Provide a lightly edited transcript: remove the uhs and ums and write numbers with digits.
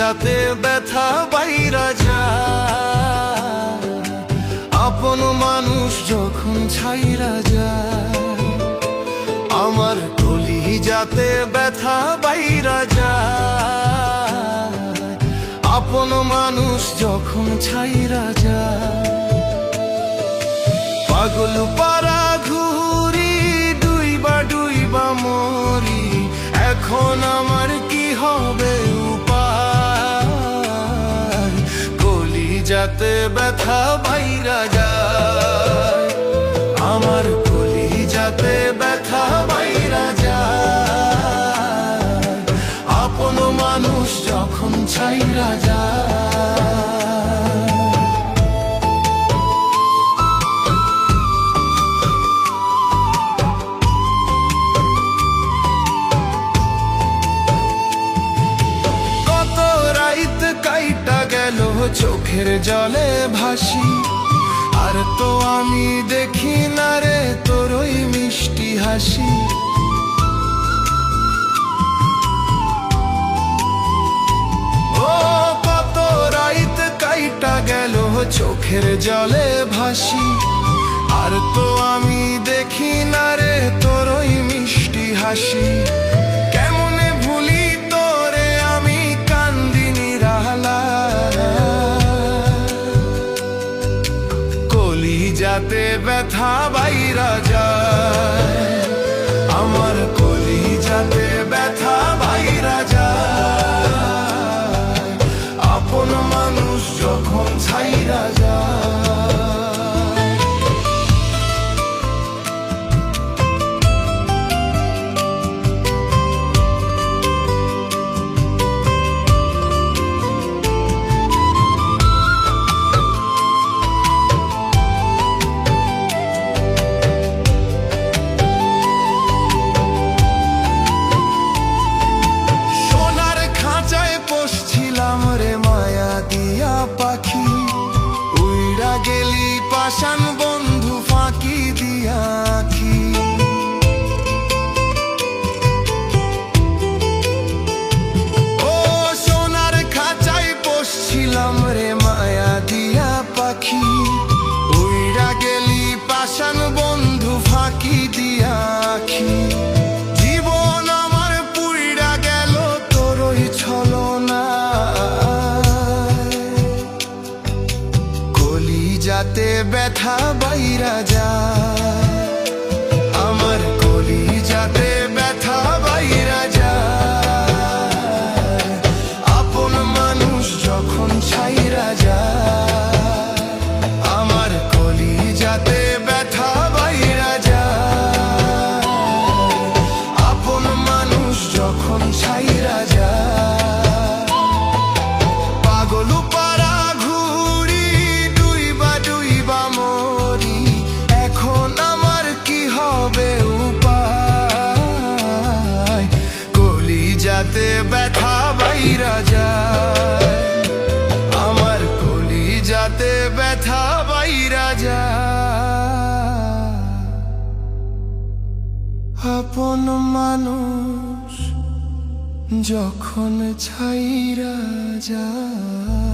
যাতে ব্যথা বাইরা যায়, আপন মানুষ যখন ছাইরা যায়, আমার কলি যাতে ব্যথা বাইরা যায়, আপন মানুষ যখন ছাইরা যায়। পাগল পারা ঘুরি, ডুইবা ডুইবা মরি, এখন আমার কি হবে উপায়, কলি যাতে ব্যথা বাইরা যায়, আমার কলি যাতে ব্যথা বাইরা যায়, আপন মানুষ যখন ছাইরা যায়। কাইটা গেল চোখের জলে ভাসি, আর তো আমি দেখি না রে তোর ওই মিষ্টি হাসি। ও কত রাইত কাইটা গেল চোখের জলে ভাসি, আর তো আমি দেখি না রে তোর ওই মিষ্টি হাসি। কেমনে ভুলি তোরে আমি কান্দিনি রাহলা, কলি যাতে ব্যথা বাইরা যায়, আমার কলি যাতে ব্যথা বাইরা যায়, আপন মানুষ যখন ছাইরা যায়। গেলি পাশান বন্ধু ফাঁকি দিয়া আঁখি, ও সোনার খাঁচায় বসছিলাম রে মায়া দিয়া পাখি, উইরা গেলি পাশান বন্ধু ফাঁকি দিয়া আঁখি। জীবন আমার পুইরা গেল তোর ওই ছলনা, যাতে ব্যথা বাইরা যায়, আমার কলি যাতে ব্যথা বাইরা যায়, আপন মানুষ যখন ছাইরা যায়, আমার কলি যাতে ব্যথা বাইরা যায়, আপন মানুষ যখন ছাইরা যায়। পাগল পারা ঘুরি, ডুইবা ডুইবা মরি, এখন আমার কি হবে উপায়, কলি যাতে ব্যথা বাইরা যায়, আমার কলি যাতে ব্যথা বাইরা যায়, আপন মানুষ যখন ছাইরা যায়।